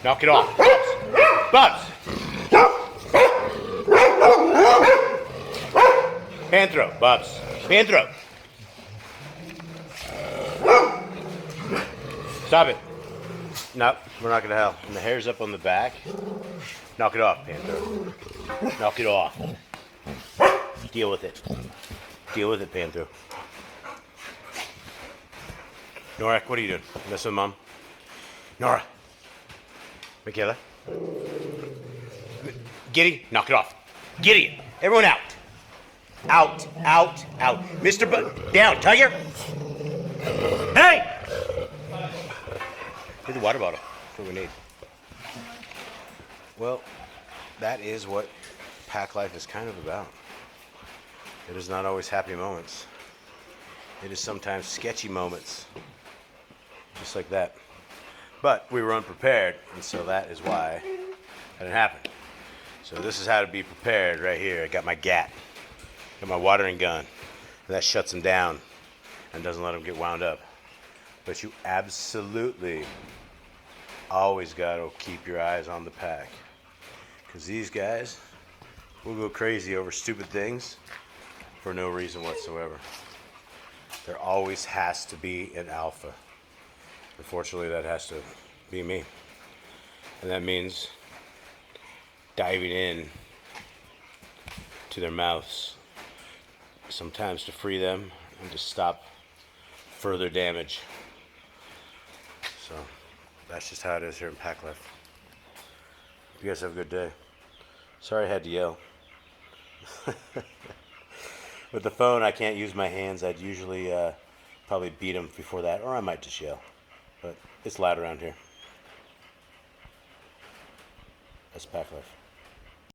Knock it off. Bubs. Hand throw, Bubs. Hand throw. Stop it. No, we're not gonna help. And the hair's up on the back. Knock it off, Panther. Knock it off. Deal with it. Deal with it, Panther. Nora, what are you doing? Messing with Mom? Nora. Michaela. Giddy, knock it off. Giddy, everyone out. Out, out, out. Mr. Down, Tiger. Hey! Get the water bottle. That's what we need. Well, that is what pack life is kind of about. It is not always happy moments. It is sometimes sketchy moments. Just like that. But we were unprepared, and so that is why that didn't happen. So this is how to be prepared right here. I got my gat. Got my watering gun. And that shuts them down and doesn't let them get wound up. But you absolutely always got to keep your eyes on the pack. Because these guys will go crazy over stupid things for no reason whatsoever. There always has to be an alpha. Unfortunately, that has to be me. And that means diving in to their mouths, sometimes to free them and to stop further damage. So that's just how it is here in Pack Life. You guys have a good day. Sorry I had to yell. With the phone, I can't use my hands. I'd usually probably beat them before that, or I might just yell. But it's loud around here. That's Pack Life.